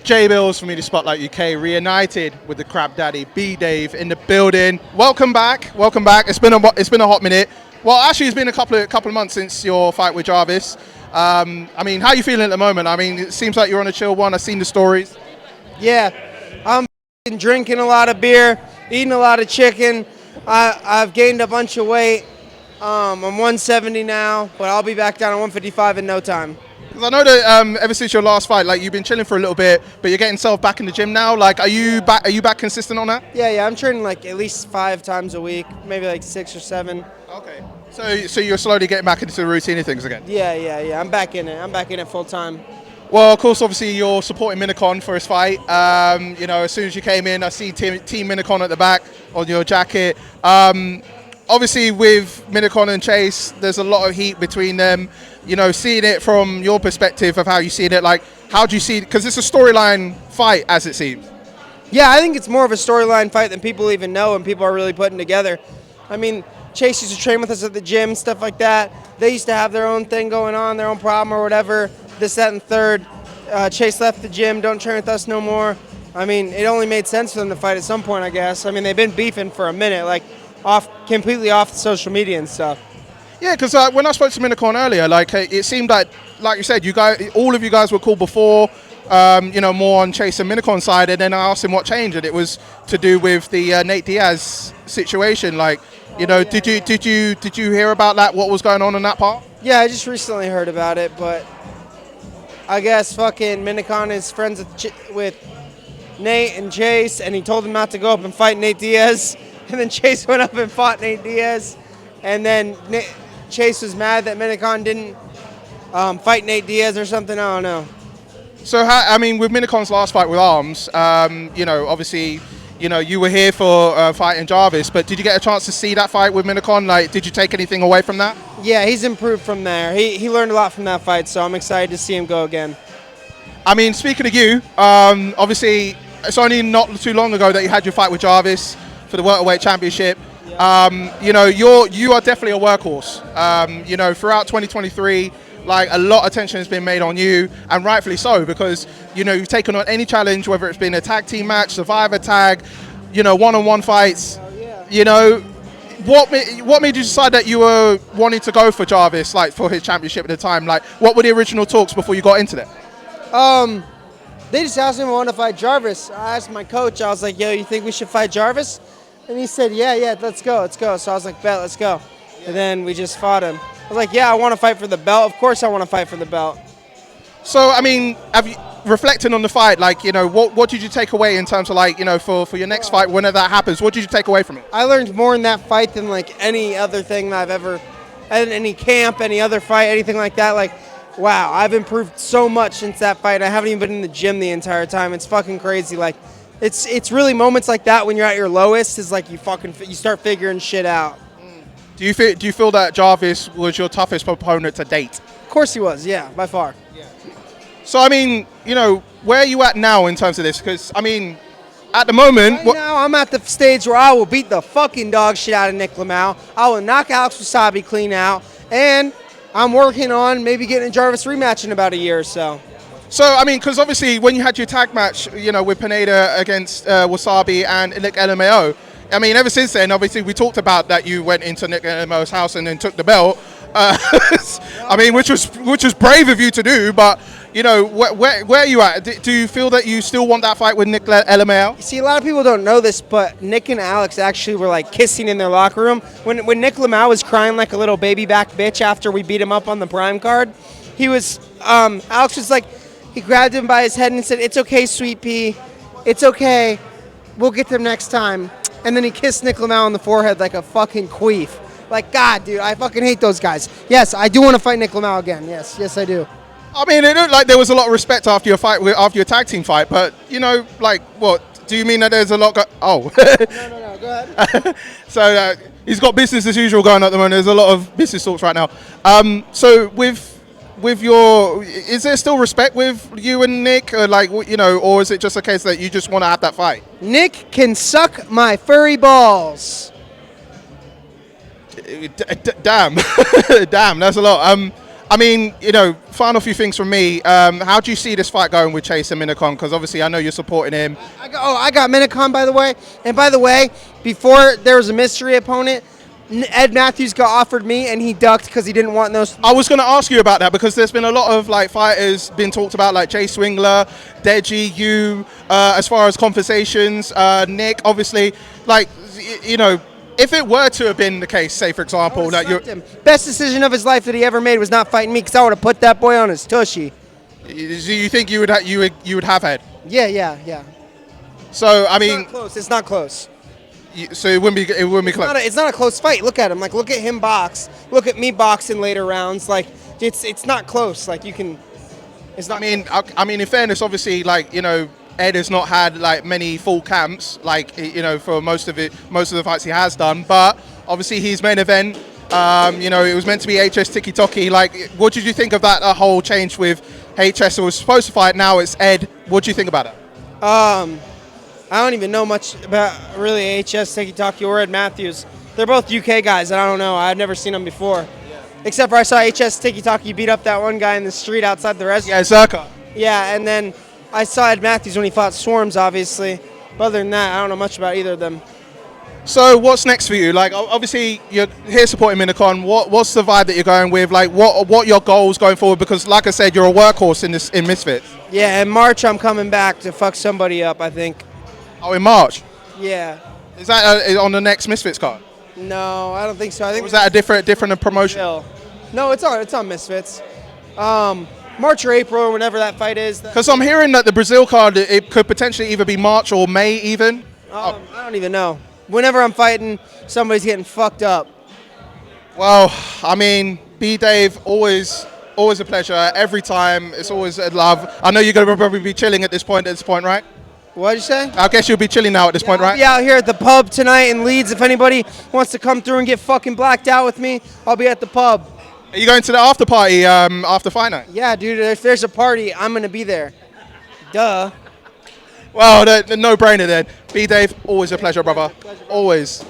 J Bills for me to Spotlight UK, reunited with the Crab Daddy Bdave in the building. Welcome back, welcome back. It's been a hot minute. Well, actually, it's been a couple of months since your fight with Jarvis. I mean, how are you feeling at the moment? I mean, it seems like you're on a chill one. I've seen the stories. Yeah, I'm drinking a lot of beer, eating a lot of chicken. I've gained a bunch of weight. I'm 170 now, but I'll be back down to 155 in no time. Because I know that ever since your last fight, like you've been chilling for a little bit, but you're getting yourself back in the gym now. Like, are you back? Are you back consistent on that? Yeah, I'm training like at least 5 times a week, maybe like 6 or 7. Okay. So you're slowly getting back into the routine of things again. Yeah. I'm back in it. I'm back in it full time. Well, of course, obviously you're supporting Minicon for his fight. You know, as soon as you came in, I see Team Minicon at the back on your jacket. Obviously, with Minicon and Chase, there's a lot of heat between them. You know, seeing it from your perspective of how you see it, like, how do you see it? Because it's a storyline fight, as it seems. Yeah, I think it's more of a storyline fight than people even know and people are really putting together. I mean, Chase used to train with us at the gym, stuff like that. They used to have their own thing going on, their own problem or whatever, this, that, and third. Chase left the gym, don't train with us no more. I mean, it only made sense for them to fight at some point, I guess. I mean, they've been beefing for a minute, like, completely off social media and stuff. Yeah, because when I spoke to Minicon earlier, like it seemed like you said, all of you guys were cool before, you know, more on Chase and Minicon side, and then I asked him what changed, and it was to do with the Nate Diaz situation. Like, you know, did you hear about that? What was going on in that part? Yeah, I just recently heard about it, but I guess fucking Minicon is friends with Nate and Chase, and he told him not to go up and fight Nate Diaz. And then Chase went up and fought Nate Diaz. And then Chase was mad that Minicon didn't fight Nate Diaz or something. I don't know. So, I mean, with Minicon's last fight with Arms, you know, obviously, you know, you were here for fighting Jarvis, but did you get a chance to see that fight with Minicon? Like, did you take anything away from that? Yeah, he's improved from there. He learned a lot from that fight, so I'm excited to see him go again. I mean, speaking of you, obviously, it's only not too long ago that you had your fight with Jarvis for the welterweight championship. You know, you are definitely a workhorse. You know, throughout 2023, like, a lot of attention has been made on you, and rightfully so, because, you know, you've taken on any challenge, whether it's been a tag team match, survivor tag, you know, one-on-one fights. You know, what made you decide that you were wanting to go for Jarvis, like, for his championship at the time? Like, what were the original talks before you got into that? They just asked me if I wanted to fight Jarvis. I asked my coach, I was like, yo, you think we should fight Jarvis? And he said, yeah, let's go. So I was like, bet, let's go. Yeah. And then we just fought him. I was like, yeah, I want to fight for the belt. Of course I want to fight for the belt. So, I mean, have you, reflecting on the fight, like, you know, what did you take away in terms of, like, you know, for your next fight, whenever that happens, what did you take away from it? I learned more in that fight than, like, any other thing that I've ever, any camp, any other fight, anything like that. Like, wow, I've improved so much since that fight. I haven't even been in the gym the entire time. It's fucking crazy. Like, it's really moments like that when you're at your lowest is like you start figuring shit out. Do you feel that Jarvis was your toughest opponent to date? Of course he was, yeah, by far. Yeah. So, I mean, you know, where are you at now in terms of this? Because, I mean, at the moment... Right now, I'm at the stage where I will beat the fucking dog shit out of Nichlmao. I will knock Alex Wasabi clean out. And I'm working on maybe getting a Jarvis rematch in about a year or so. So, I mean, because obviously when you had your tag match, you know, with Pineda against Wasabi and Nichlmao, I mean, ever since then, obviously we talked about that you went into Nichlmao's house and then took the belt. I mean, which was brave of you to do, but, you know, where are you at? Do you feel that you still want that fight with Nichlmao? See, a lot of people don't know this, but Nick and Alex actually were, like, kissing in their locker room. When Nichlmao was crying like a little baby back bitch after we beat him up on the Prime card, he was, Alex was like, he grabbed him by his head and said, "It's okay, sweet pea. It's okay. We'll get them next time." And then he kissed Nichlmao on the forehead like a fucking queef. Like, God, dude, I fucking hate those guys. Yes, I do want to fight Nichlmao again. Yes, I do. I mean, it looked like there was a lot of respect after your fight, after your tag team fight, but, you know, like, what? Do you mean that there's a lot No, go ahead. So, he's got business as usual going at the moment. There's a lot of business talks right now. So, with your, is there still respect with you and Nick, or, like, you know, or is it just a case that you just want to have that fight? Nick can suck my furry balls. Damn, damn, that's a lot. I mean, final few things from me. How do you see this fight going with Chase and Minicon? Because obviously I know you're supporting him. I got Minicon, by the way. And by the way, before there was a mystery opponent, Ed Matthews got offered me, and he ducked because he didn't want those. I was going to ask you about that because there's been a lot of like fighters been talked about, like Jay Swingler, Deji, you, as far as conversations, Nick, obviously, like, if it were to have been the case, say for example, that best decision of his life that he ever made was not fighting me because I would have put that boy on his tushy. Do you think you would have Ed? Yeah. So I mean, it's not close. So it wouldn't be close. It's not a close fight. Look at him. Like, look at him box. Look at me box in later rounds. Like, it's not close. Like, you can. It's not. I mean, in fairness, obviously, like, Ed has not had like many full camps, like, for most of the fights he has done. But obviously, his main event, it was meant to be HS Tiki Toki. Like, what did you think of that whole change with HS? It was supposed to fight. Now it's Ed. What do you think about it? I don't even know much about really HS Tiki Taki or Ed Matthews. They're both UK guys, and I don't know. I've never seen them before. Yeah. Except for I saw HS Tiki Taki beat up that one guy in the street outside the restaurant. Yeah, Zerka. Yeah, and then I saw Ed Matthews when he fought Swarms, obviously. But other than that, I don't know much about either of them. So what's next for you? Like, obviously, you're here supporting Minicon. What's the vibe that you're going with? Like, what your goals going forward? Because, like I said, you're a workhorse in Misfits. Yeah, in March I'm coming back to fuck somebody up, I think. Oh, in March? Yeah. Is that on the next Misfits card? No, I don't think so. I think. Or was that a different promotion? No, it's on Misfits. March or April or whenever that fight is. Because I'm hearing that the Brazil card, it could potentially either be March or May even. I don't even know. Whenever I'm fighting, somebody's getting fucked up. Well, I mean, Bdave, always a pleasure. Every time, it's always a love. I know you're going to probably be chilling at this point, right? What'd you say? I guess you'll be chilling now at this point, right? I'll be out here at the pub tonight in Leeds. If anybody wants to come through and get fucking blacked out with me, I'll be at the pub. Are you going to the after party after fight night? Yeah, dude. If there's a party, I'm going to be there. Duh. Well, the no-brainer then. Bdave, always a pleasure, brother. Always.